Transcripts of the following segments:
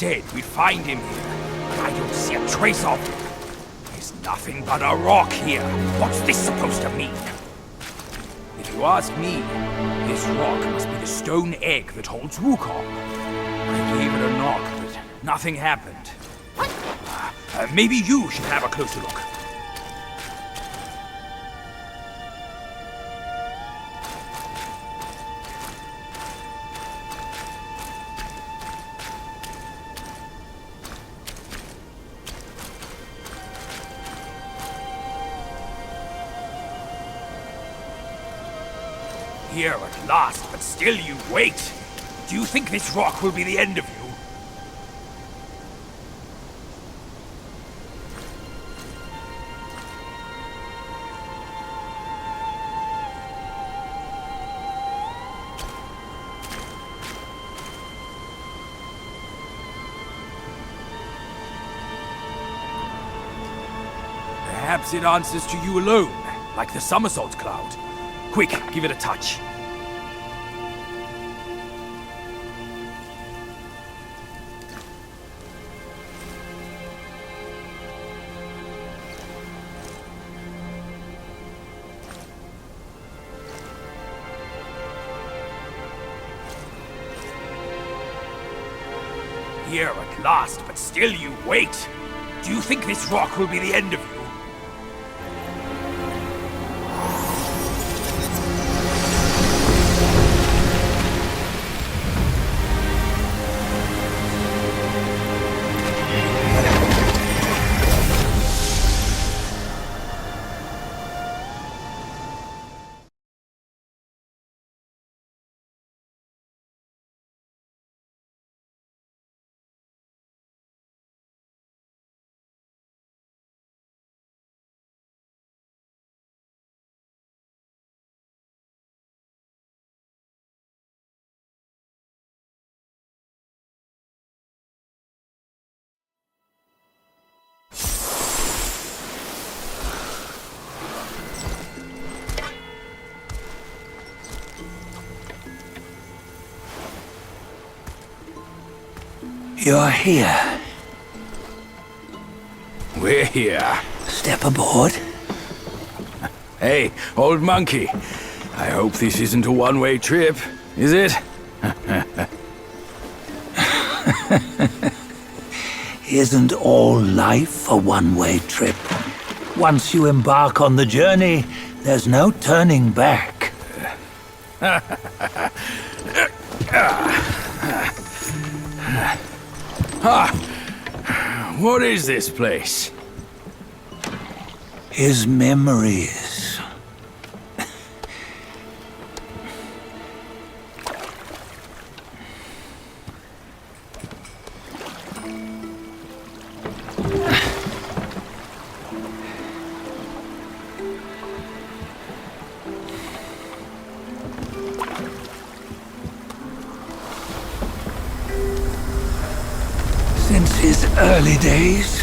said we'd find him here, but I don't see a trace of him. There's nothing but a rock here. What's this supposed to mean? If you ask me, this rock must be the stone egg that holds Wukong. I gave it a knock, but nothing happened. Maybe you should have a closer look. Here at last, but still you wait. Do you think this rock will be the end of you? Perhaps it answers to you alone, like the somersault cloud. Quick, give it a touch. Here at last, but still you wait. Do you think this rock will be the end of you? You're here. We're here. Step aboard. Hey, old monkey. I hope this isn't a one-way trip, is it? Isn't all life a one-way trip? Once you embark on the journey, there's no turning back. What is this place? His memories. Since his early days,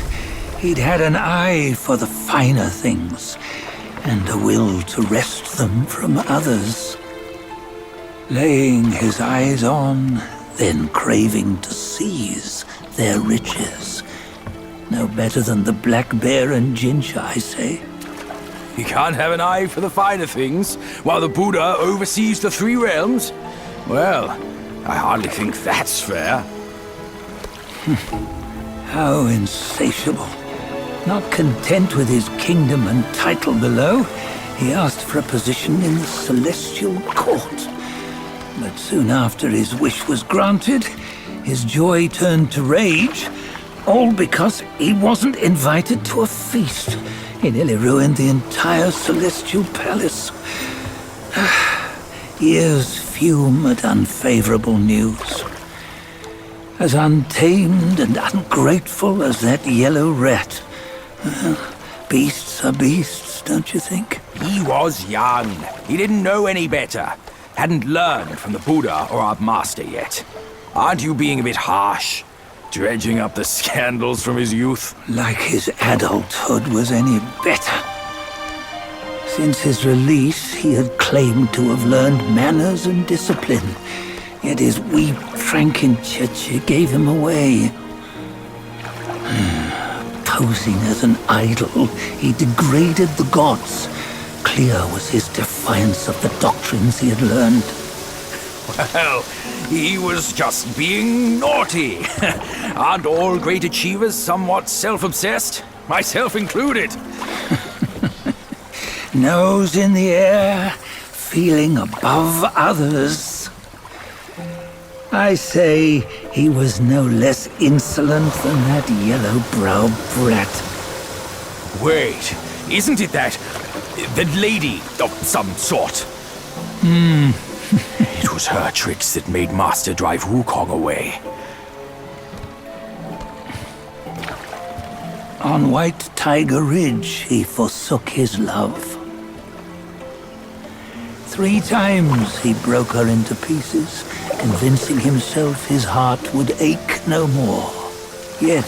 he'd had an eye for the finer things, and a will to wrest them from others. Laying his eyes on, then craving to seize their riches. No better than the black bear and Jinch, I say. You can't have an eye for the finer things, while the Buddha oversees the three realms? Well, I hardly think that's fair. How insatiable. Not content with his kingdom and title below, he asked for a position in the celestial court. But soon after his wish was granted, his joy turned to rage, all because he wasn't invited to a feast. He nearly ruined the entire celestial palace. Ears fume at unfavorable news. As untamed and ungrateful as that yellow rat. Beasts are beasts, don't you think? He was young. He didn't know any better. Hadn't learned from the Buddha or our master yet. Aren't you being a bit harsh? Dredging up the scandals from his youth? Like his adulthood was any better. Since his release, he had claimed to have learned manners and discipline. Yet his weak Frankenchurch gave him away, Posing as an idol, he degraded the gods. Clear was his defiance of the doctrines he had learned. Well, he was just being naughty. Aren't all great achievers somewhat self-obsessed? Myself included. Nose in the air, feeling above others. I say he was no less insolent than that yellow-browed brat. Wait, isn't it that lady of some sort? It was her tricks that made Master drive Wukong away. On White Tiger Ridge, he forsook his love. 3 times he broke her into pieces, convincing himself his heart would ache no more. Yet,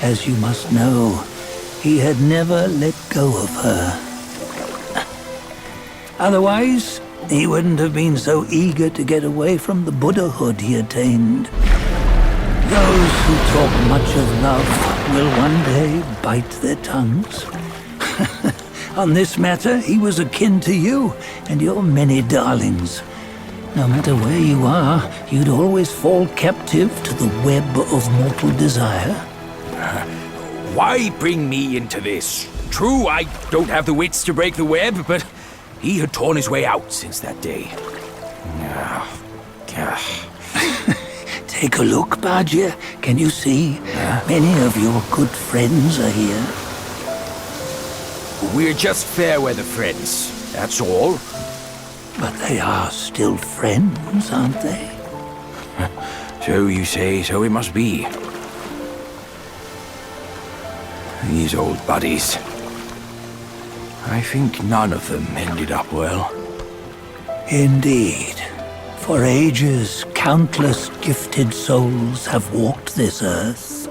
as you must know, he had never let go of her. Otherwise, he wouldn't have been so eager to get away from the Buddhahood he attained. Those who talk much of love will one day bite their tongues. On this matter, he was akin to you and your many darlings. No matter where you are, you'd always fall captive to the web of mortal desire. Why bring me into this? True, I don't have the wits to break the web, but he had torn his way out since that day. Take a look, Badger. Can you see? Many of your good friends are here. We're just fair weather friends, that's all. But they are still friends, aren't they? So you say, so it must be. These old buddies. I think none of them ended up well. Indeed. For ages, countless gifted souls have walked this earth.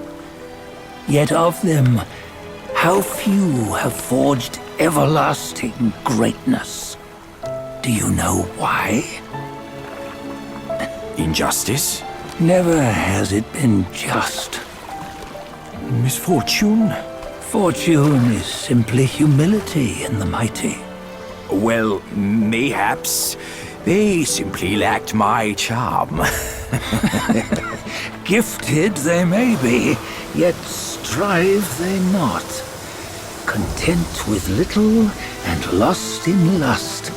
Yet of them, how few have forged everlasting greatness? Do you know why? Injustice? Never has it been just. Misfortune? Fortune is simply humility in the mighty. Well, mayhaps they simply lacked my charm. Gifted they may be, yet strive they not. Content with little and lost in lust.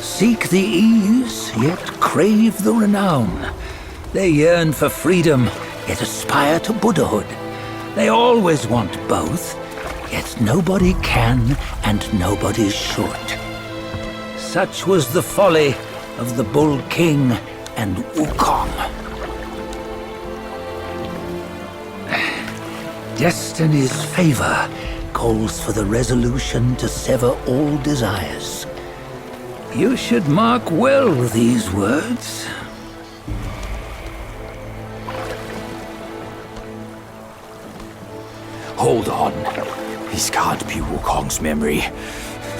Seek the ease, yet crave the renown. They yearn for freedom, yet aspire to Buddhahood. They always want both, yet nobody can and nobody should. Such was the folly of the Bull King and Wukong. Destiny's favor calls for the resolution to sever all desires. You should mark well these words. Hold on. This can't be Wukong's memory.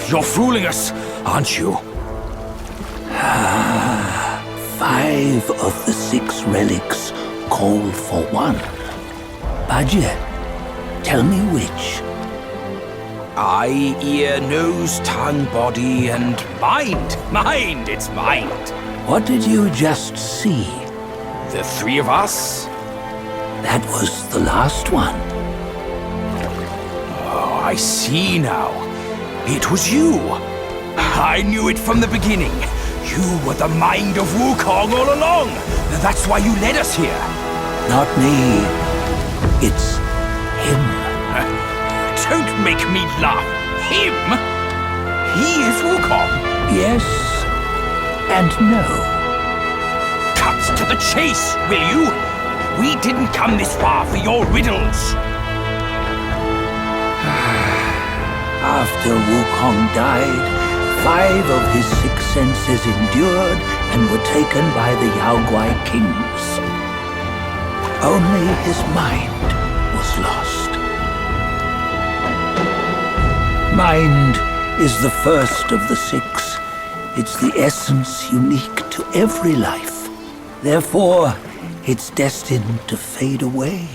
You're fooling us, aren't you? 5 of the 6 relics call for one. Badger, tell me which. Eye, ear, nose, tongue, body, and mind. Mind, it's mind. What did you just see? The 3 of us? That was the last one. Oh, I see now. It was you. I knew it from the beginning. You were the mind of Wukong all along. That's why you led us here. Not me. It's him. Don't make me laugh. Him? He is Wukong. Yes and no. Cut to the chase, will you? We didn't come this far for your riddles. After Wukong died, 5 of his 6 senses endured and were taken by the Yaoguai kings. Only his mind was lost. Mind is the first of the 6. It's the essence unique to every life. Therefore, it's destined to fade away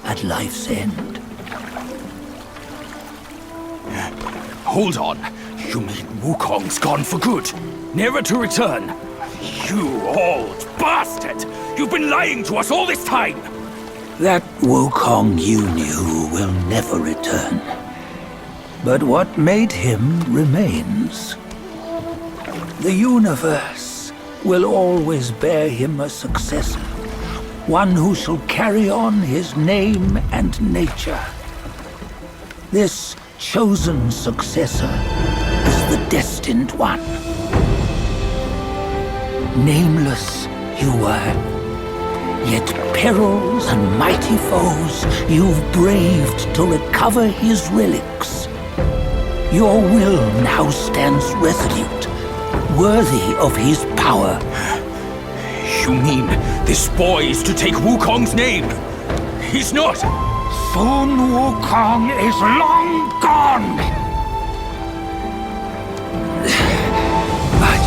at life's end. Hold on. You mean Wukong's gone for good? Never to return? You old bastard! You've been lying to us all this time! That Wukong you knew will never return. But what made him remains. The universe will always bear him a successor. One who shall carry on his name and nature. This chosen successor is the destined one. Nameless you were, yet perils and mighty foes you've braved to recover his relics. Your will now stands resolute, worthy of his power. You mean this boy is to take Wukong's name? He's not! Sun Wukong is long gone! But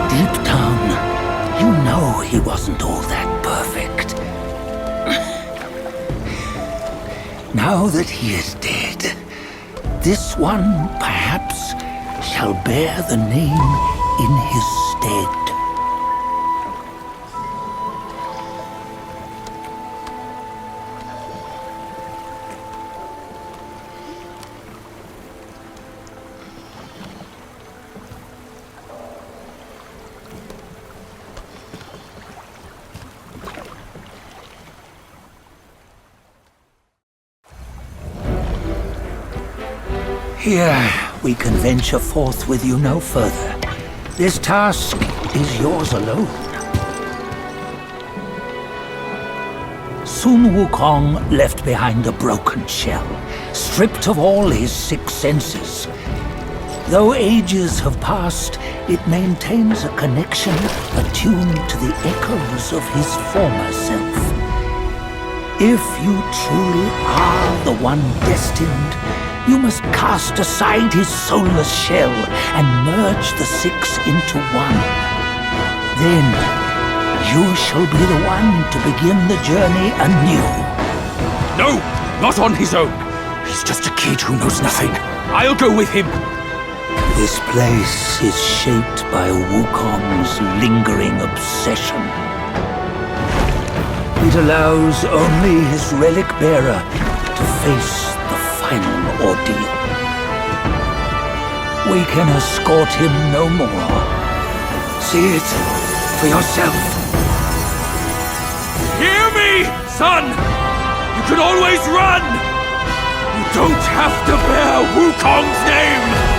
deep down, you know he wasn't all that perfect. Now that he is dead, this one perhaps shall bear the name in his stead. Here, we can venture forth with you no further. This task is yours alone. Sun Wukong left behind a broken shell, stripped of all his 6 senses. Though ages have passed, it maintains a connection attuned to the echoes of his former self. If you truly are the one destined, you must cast aside his soulless shell and merge the 6 into one. Then, you shall be the one to begin the journey anew. No! Not on his own! He's just a kid who knows nothing. I'll go with him! This place is shaped by Wukong's lingering obsession. It allows only his relic bearer to face the final ordeal. We can escort him no more. See it for yourself. Hear me, son! You can always run! You don't have to bear Wukong's name!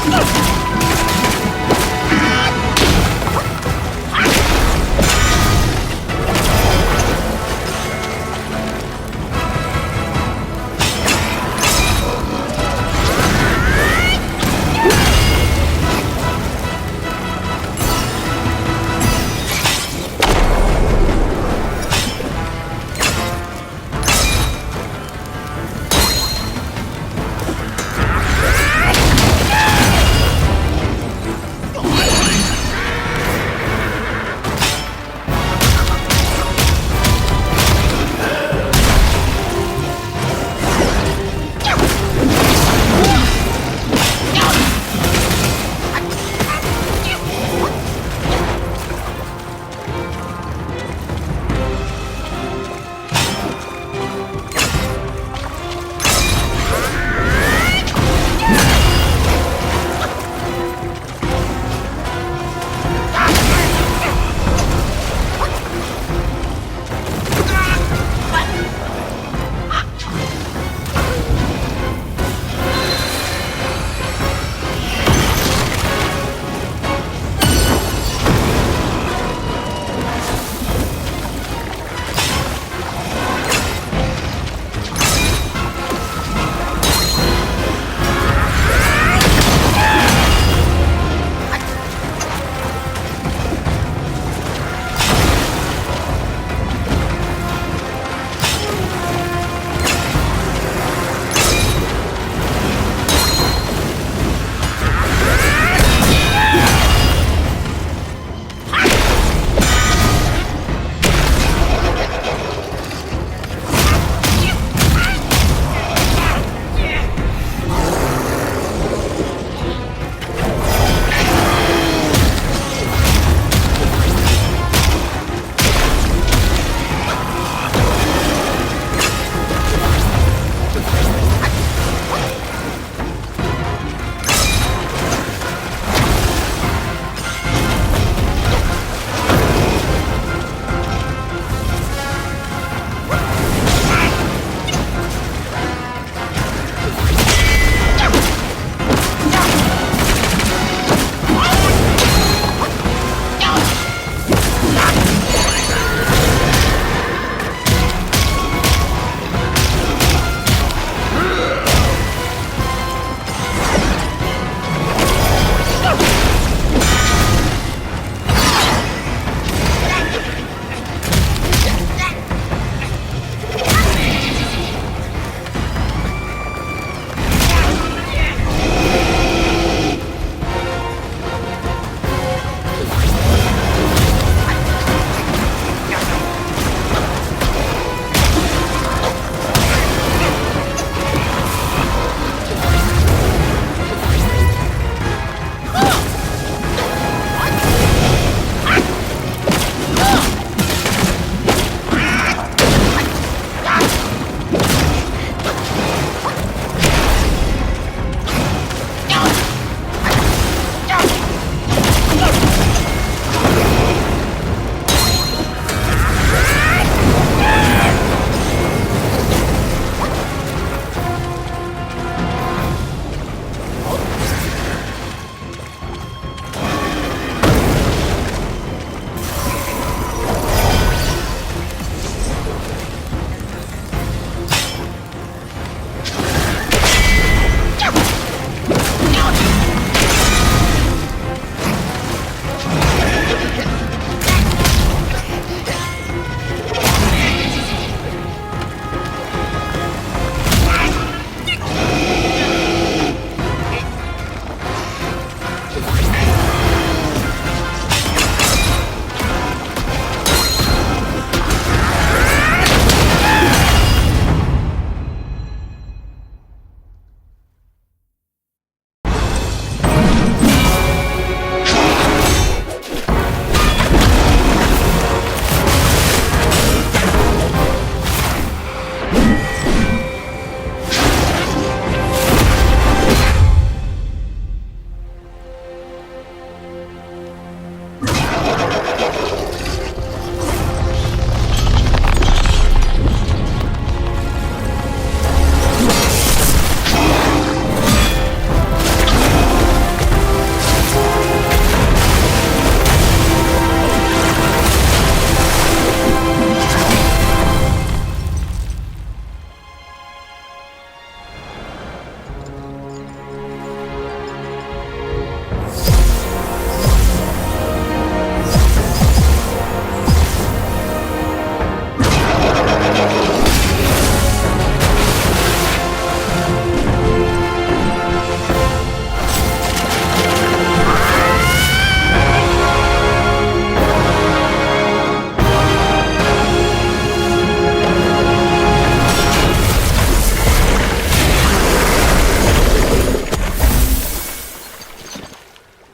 Ugh!